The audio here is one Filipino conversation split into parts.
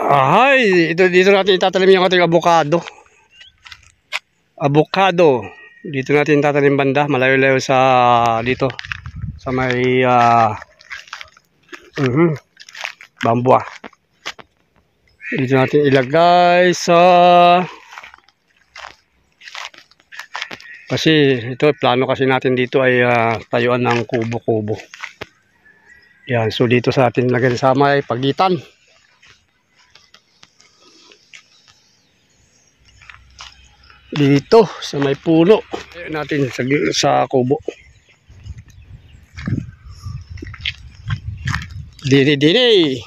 Ay, dito natin itatanim yung ating avocado. Avocado. Dito natin itatanim banda, malayo-layo sa dito. Sa may bambua. Dito natin ilagay sa kasi ito plano kasi natin dito ay tayuan ng kubo-kubo. Yan, so dito sa atin lagay sa may pagitan. Dito sa may puno natin sa kubo. Dini.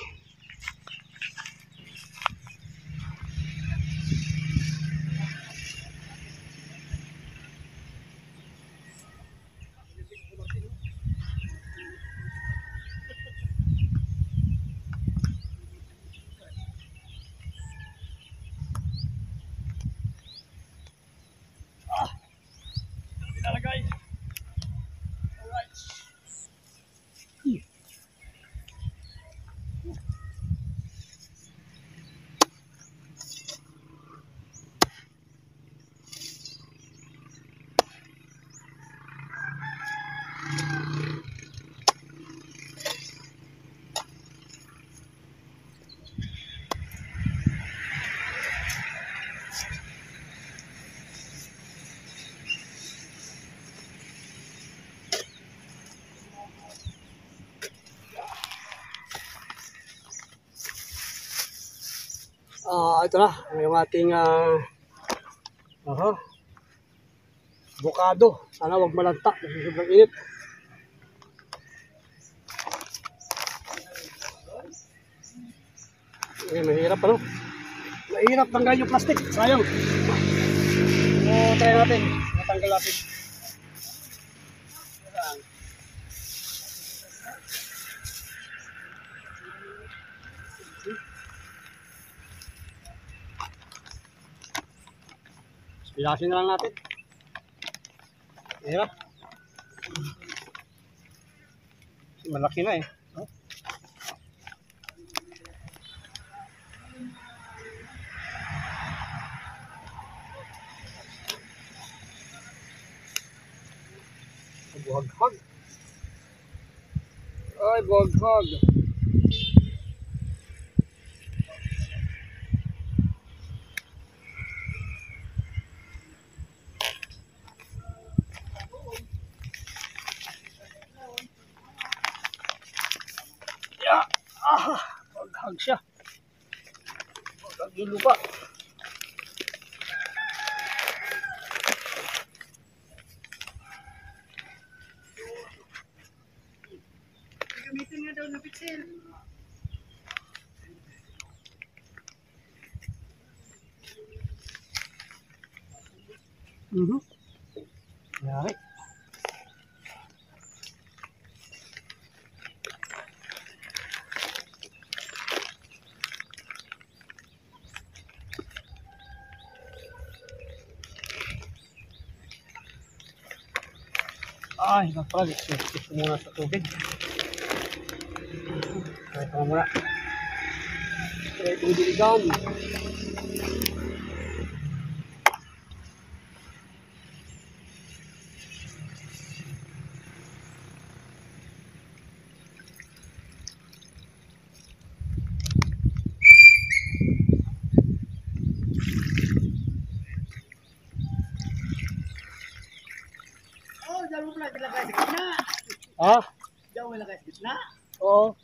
Ilalagay. Alright. Ito na yung ating avocado. Sana wag malanta kasi sobrang init. Mahirap ano? Mahirap tanggal yung plastic. Sayang. Try natin. Natanggal natin. Pilasin na lang natin. Hirap. Malaki na eh. Buhaghag. Ay, buhaghag. Buhaghag siya. Buhaghag yung lupa. Gamitin nga daw na pitsil. Yari. Ay, napag. Gusto muna sa tubig. Ito muna. Ito diligan. Diyan mo pala ilagay sa gitna. Diyan mo ilagay sa gitna? Oo.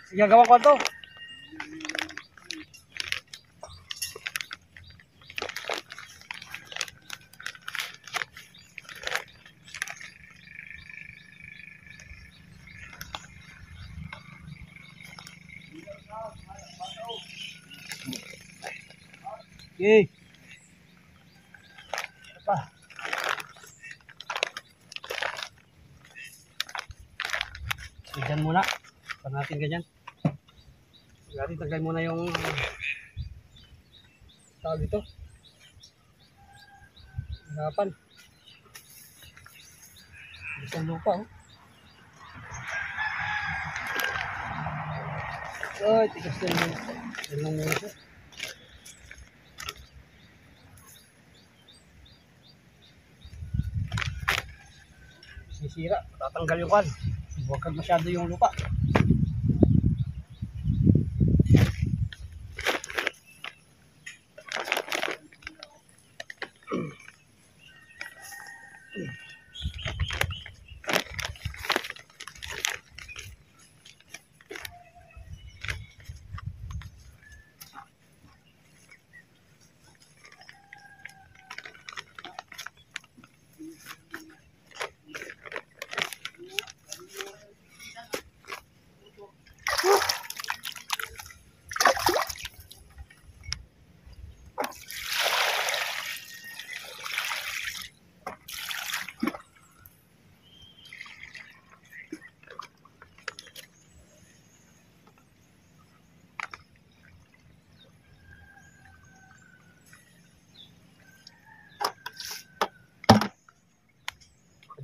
Sige, gawa ko ito. Okay. Apa? Ganyan muna. Para natin ganyan. Natin tagay muna yung tawag dito. Harapan. Isang lupa oh. Ay, tigas na yun. Yan lang muna siya. Sisira, tatanggal yung kan. Huwag kang masyado yung lupa.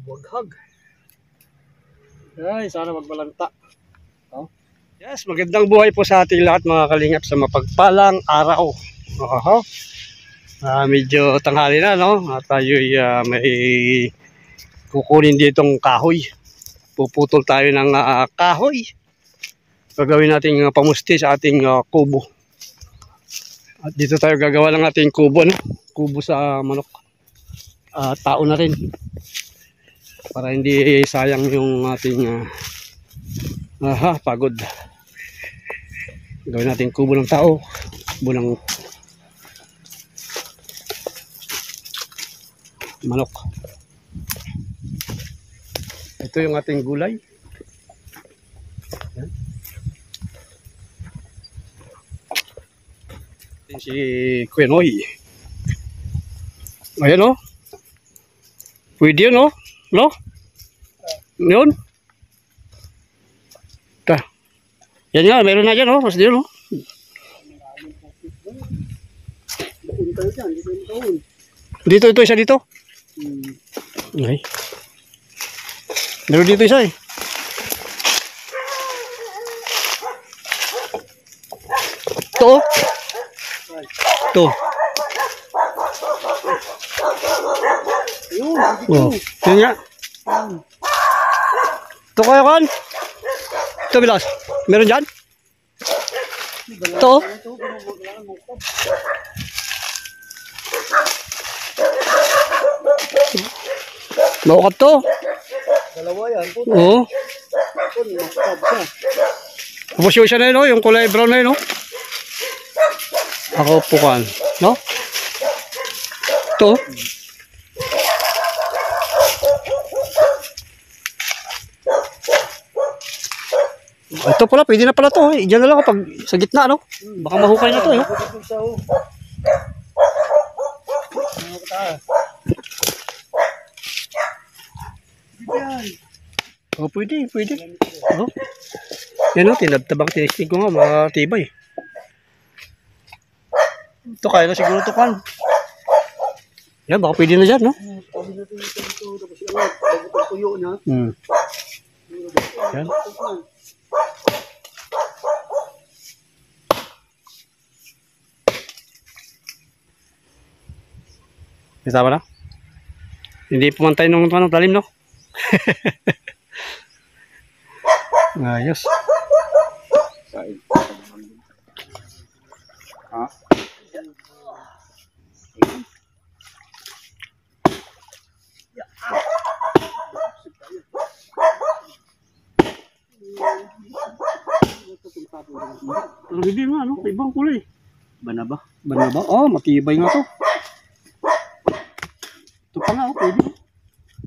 Waghag. Ay, sana magbalanta. Oh. Yes, magandang buhay po sa ating lahat mga kalingap sa mapagpalang araw. Medyo tanghali na, no? At tayo'y may kukunin ditong kahoy. Puputol tayo ng kahoy. Gagawin nating pamusti sa ating kubo. At dito tayo gagawa ng ating kubo, no? Kubo sa manok. Tao na rin. Para hindi sayang yung ating pagod. Gawin natin kubo ng tao, kubo ng manok. Ito yung ating gulay. Yan. Si Quenoy. Ayan, oh. Pwede yun, oh. No? Yun. Ta. Yan nga, meron na dyan, oh. Mas dyan, oh. Dito, ito, isa dito. Okay. Meron dito isa, eh. Ito, oh. Ito. Oh, yun nga. Ito kaya kan? Ito bilas. Meron dyan? Ito. Maukat to. Dalawa yan. Oo. Tapos yung isa na yun, no? Yung kulay brown na yun, no? Ako pukan. No? Ito. Ito pala, pwede na pala to. Diyan na lang kapag sa gitna, no? Baka mahukay na to, eh. Oh, pwede, pwede. Oh. Yan, no? Tinabtabang tinistig ko nga, matibay. Ito, kaya na siguro ito kan. Yan, baka pwede na dyan, no? Yan. Kasama na? Hindi pumantay nung talim, no? Ayos. Ha? Pero hindi nga, no? Ibang kulay. Banaba. Banaba? Oh, matibay nga to. Ito pa nga, oh, pwede.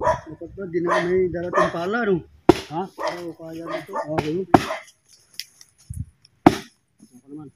Dapat ba, di na may darating pala, no? Ha? Oo, kaya nito. Okay. Ako naman.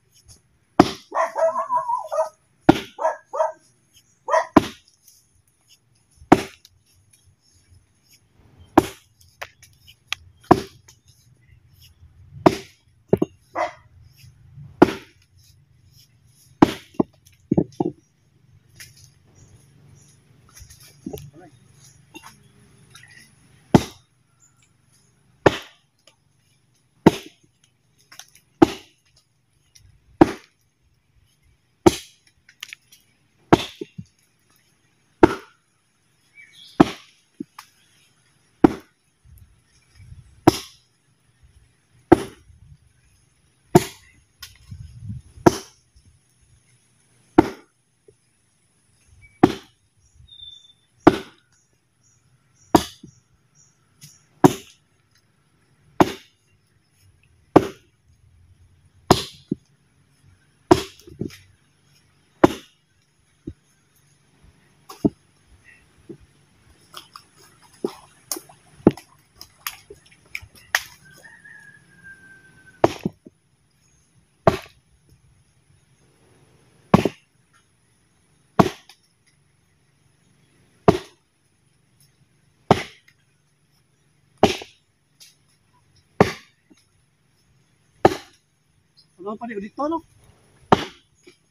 Wala pa rin dito, no?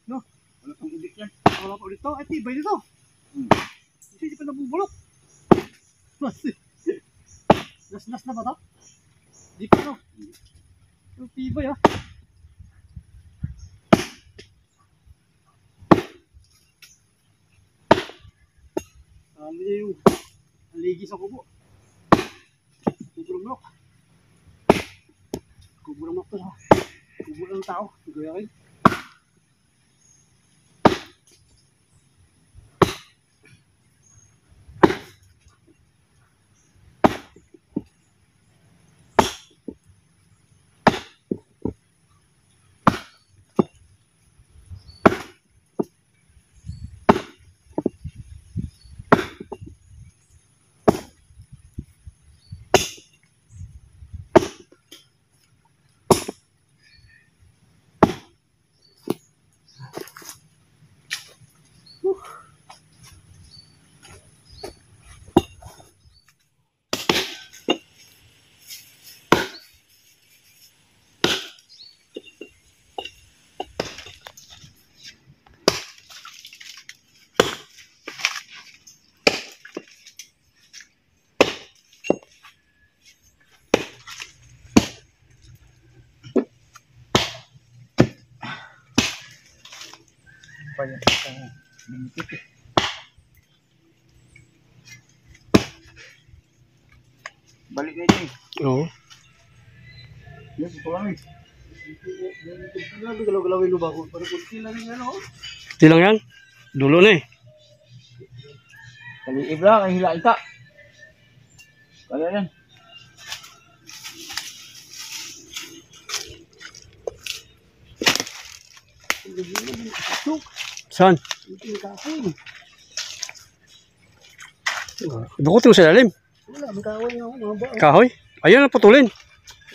No? Wala pang ulit yan. Wala pa dito. Ay, tibay dito. Hindi pa nabubulok. Nas na ba ito? Di pa, no? Yung tibay, ha? Sabi niya yung aligi sa kubo. Kubo ng manok. Kubo ng manok to, ha? Kubo ng tao. Gaya rin. Banyak dikit. Balik na ito eh. Oo. Yes, ito lang eh. Galaw-galawin mo ba ako? Parang kunti lang yan, oh. Di lang yan. Dulo na eh. Kaliib lang, ay hila ita. Kaya yan. Saan? Kunti kahoy. Dukutin mo sa ilalim. Wala, may kahoy nga ako, mga ba? Kahoy. Ayun ang putulin.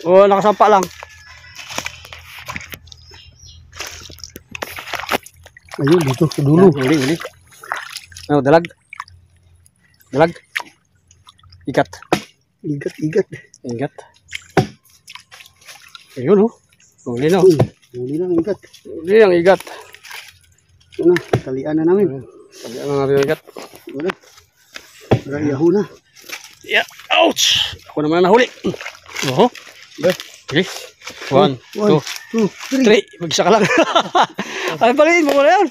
O nakasampa lang. Ayun, dito, sa dulo. Uli. Ano, dalag. Dalag. Ikat. Igat. Ikat. Ayun oh. Uli na. Huli lang, igat. Uli ang igat. Ito na, talian na namin. Sabihan na natin ang igat. Wala. Wala, yaho na. Yeah. Ouch! Ako naman nahuli. Oho. Okay. 1, 2, 3. Mag-isa ka lang. Ay, paliin mo ko na yan.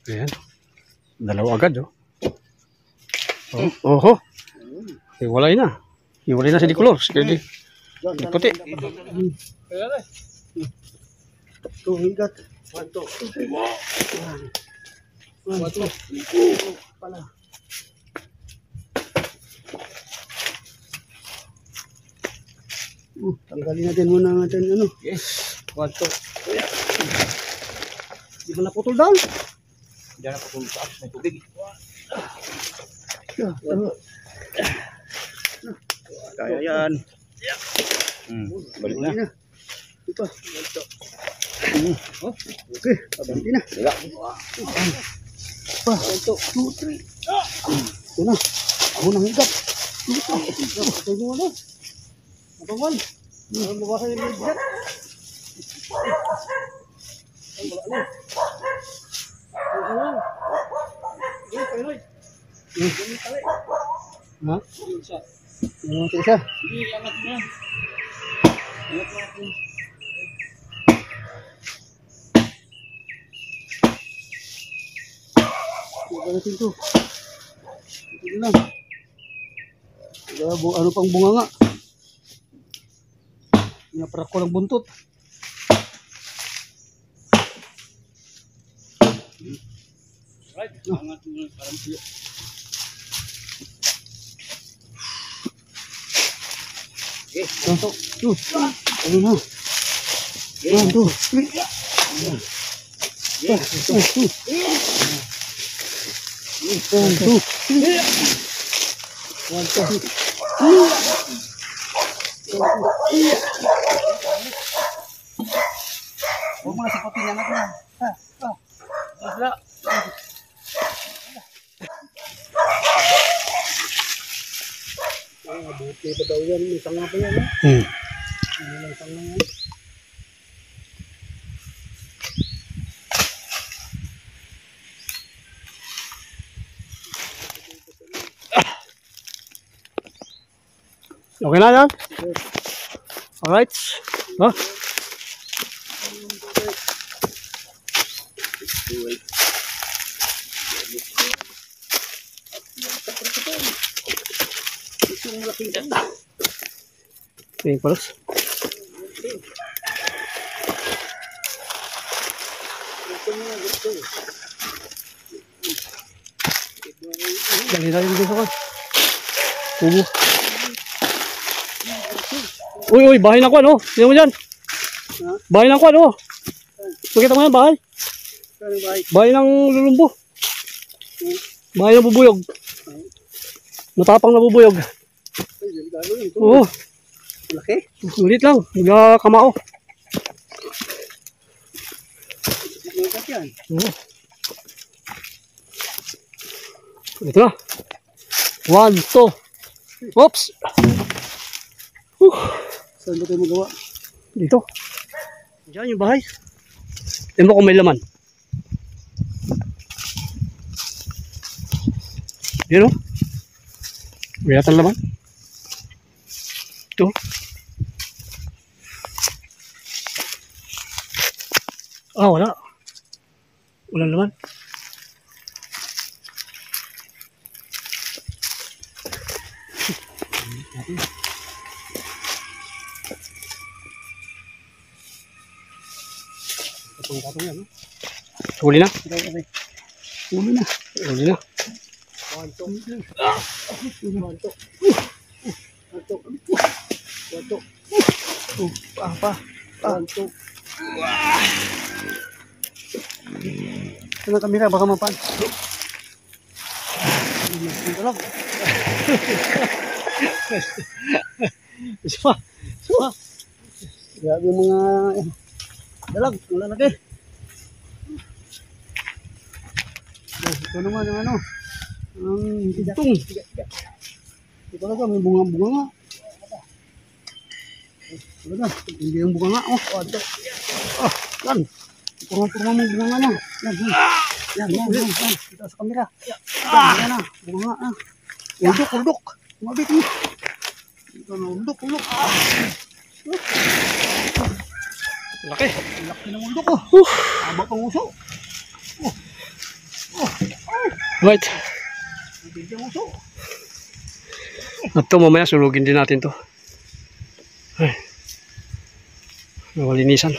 Ayan. Dalawa agad, oh. Oho. Hiwalay na. Hiwalay na si Nicolor. Sige, puti. Ito, igat. Ito. Pala. Tanggalin natin muna natin ano. Yes. 1, 2. Di ba naputol down? Diyan ako kung taas, may tubig. Kaya yan. Balik na. Ito. Okay, abante na. Wala. Pa, 1, 2, 3. Ito na. Ako nang igat. Ito mo na. Abang ang mabasa yung igat. Ang wala na. Ha? Ano ito isa? Iba natin ito. Ito lang. Ano pang bunga nga? Pinaparak ko lang buntot. Right. Angat mo parang siyo. Okay, Ito. Ano na? 1, 2, 3. Huwag mo na sapatin anak na. Wala. May pa tayo yan. May tanga pa yan. Hmm. May tanga yan. Okay na yan? Alright. Huh? Tingin palos. Dali na yung gusto ko. Tubo. Uy, bahay ng kwan, oh. Tingnan mo dyan. Bahay ng kwan, oh. Makita mo yan, bahay. Saan yung bahay? Bahay ng lulumbo. Bahay ng bubuyog. Matapang na bubuyog. Ay, delikado yun. Ito. Oo, Malaki. ulit lang. Nagkakamao. Magat yan. Oo. Ito na. 1, 2. Oops. Saan ba tayo magawa? Dito. Diyan yung bahay. Tingnan mo kung may laman. Yan, oh. May yata laman. Ito. Ah, wala. Walang laman. Katong-katong yan. Huli na. Okay. Ulo na. Huli na. Wanto. Wanto. Wanto. Wanto. Pa. Wanto. Ano kamera? Baka mapan. Dalag. Isa. Grabe yung mga dalag. Wala laki. Ito naman ang ano. Ang hintong. Ito talaga may bunga-bunga nga. Ito na. Hindi yung bunga nga. Oh, ito. Ah, yan. Purma-purma mong bunga nga na. Yan. Ito sa kamera. Yan na. Bunga nga. Uldok. Mabit mo. Ito na uldok. Laki. Laki ng uldok oh. Haba pang uso. Right. Hindi ang uso. At ito mamaya sulugin din natin to. Ay. Nawalinisan.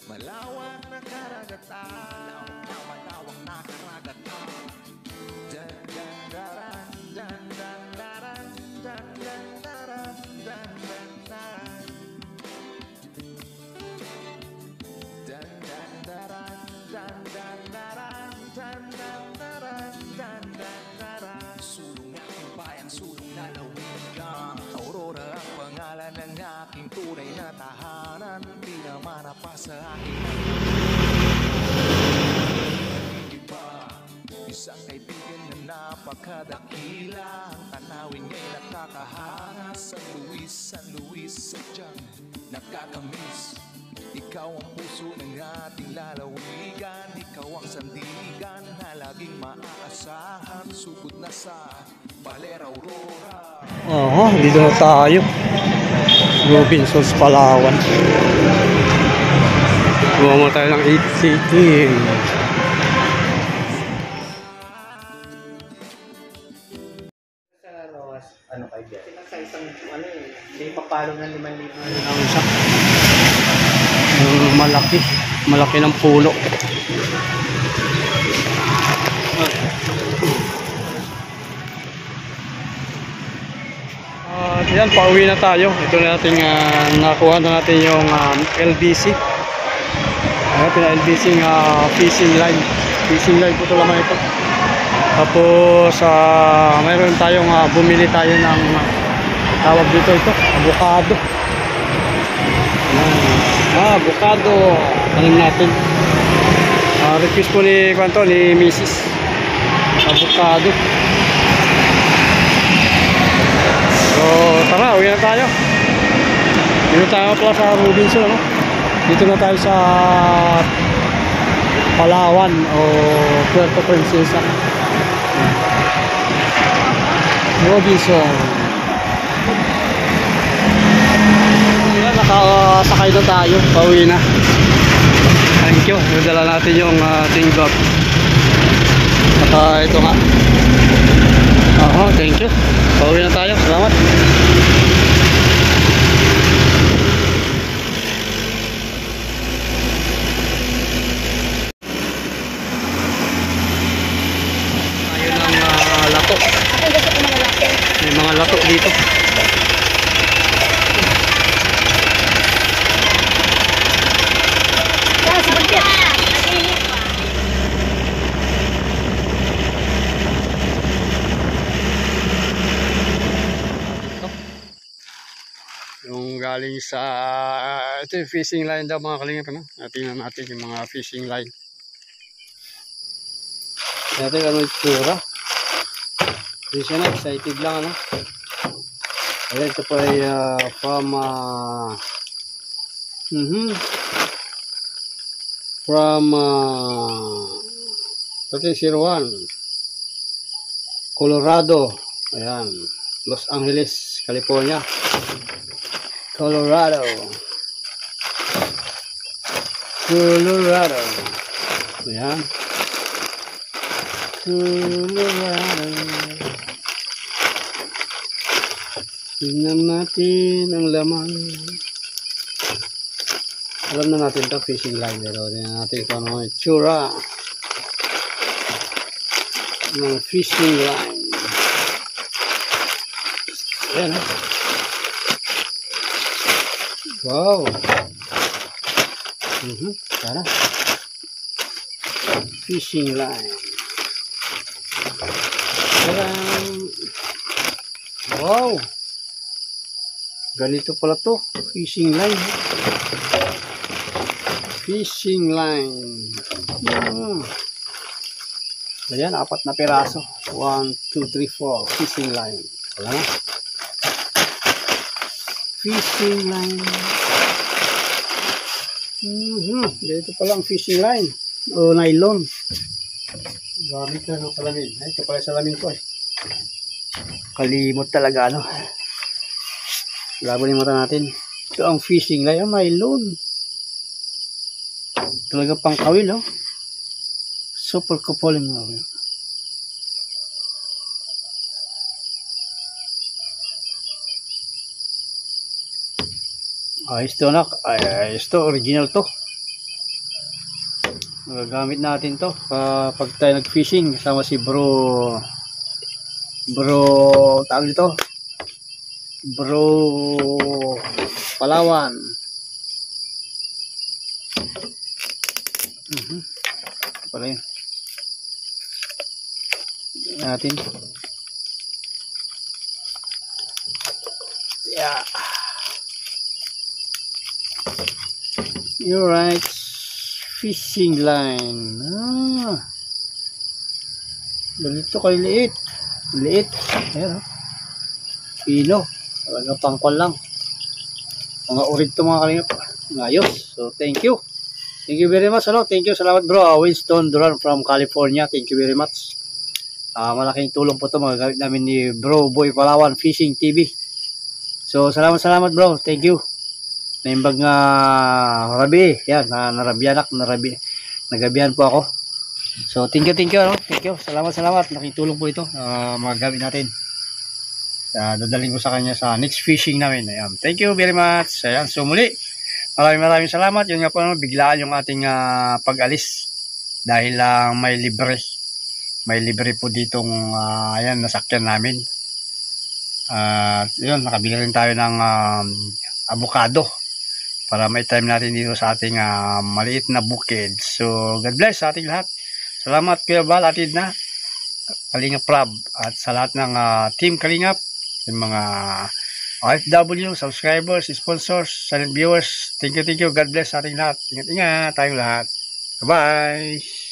Malawak na karagatan, malawak na karagatan. Dan dan daran, dan dan daran, dan dan daran, dan dan daran. Dan dan daran, dan dan daran, dan dan daran, dan dan daran. Sulong aking bayang, sulong lalawigan. Aurora ang pangalan ng aking tunay na tahanan. Di naman pa sa akin iba. Isang kaibigan na napakadakila. Ang tanawin niya'y nakakahanga. San Luis, sadyang nakakamiss. Ikaw ang puso ng ating lalawigan. Ikaw ang sandigan na sumugod na sa Valera Aurora. Oo, dito na tayo. Robinsons, Palawan. Gumawa tayo ng 880. Ano kayo dyan? Sa isang, ano eh, hindi papalo ng 5,000. Ang isa. Malaki. Malaki ng puno. Yan, pauwi na tayo. Ito na natin, nakuha na natin yung LBC. Ayan, pina-LBC fishing line. Fishing line po ito naman ito. Tapos, mayroon tayong bumili tayo ng tawag dito ito, avocado. Avocado. Tanim natin. Request po ni Mrs. Avocado. So, tara, uwi na tayo. Dito tayo pala sa Robinson, ano? Dito na tayo sa Palawan o Puerto Princesa. Robinson. Ayan, nakasakay na tayo. Pauwi na. Thank you. Nadala natin yung ating vlog. At ito nga. Thank you. Pauwi na tayo. Salamat. Ayun ang lato. May mga lato dito. Yung galing sa ito yung fishing line daw mga kalingap, no? Tingnan natin yung mga fishing line. Natin ano yung tsura. Hindi siya na, excited lang, ano? Ayan, ito pa ay from 1301 Colorado. Ayan, Los Angeles, California. Colorado. Ayan. Colorado. Tingnan natin ang laman. Alam na natin ito, fishing line. Pero tingnan natin kung ano yung tsura ng fishing line. Ayan, ha? Wow. Tara. Fishing line. Wow. Ganito pala to. Fishing line. Fishing line. Ayan, 4 na piraso. 1, 2, 3, 4. Fishing line. Wala na. Fishing line. Dito palang fishing line o nylon. Gamit na ng salamin. Ito pala salamin ko eh. Kalimot talaga ano. Labalimutan natin. Ito ang fishing line, nylon. Talaga pang kawil, oh. Super couple mo. Ayos to, nak. Ayos to, original to. Magagamit natin to pag tayo nag-fishing kasama si bro tawag dito, bro Palawan. Pala yun natin. Yeah. You're right. Fishing line. Ganito kayo liit. Liit. Ayan, pino. Talaga pangkol lang. Mga urid to mga kalingap. Ayos. So thank you. Thank you very much. Hello. Thank you. Salamat bro. Winston Duran from California. Thank you very much. Malaking tulong po ito magagamit namin ni Bro Boy Palawan Fishing TV. So salamat bro, thank you. Naimbag nga rabi, yan, nagabihan po ako. So thank you, no? Thank you, salamat, laking tulong po ito, magagamit natin. Dadaling ko sa kanya sa next fishing namin. Ayan. Thank you very much. Ayan, so muli, maraming salamat. Yun nga po, biglaan yung ating pag-alis dahil may libre po ditong ayan, nasakyan namin. Yun, nakabili rin tayo ng avocado para may time natin dito sa ating maliit na bukid. So God bless sa ating lahat. Salamat Kuya Val, atid na Kalingap Prab, at sa lahat ng team Kalingap, yung mga OFW, subscribers, sponsors, silent viewers. Thank you. God bless sa ating lahat. Ingat tayong lahat. Bye-bye.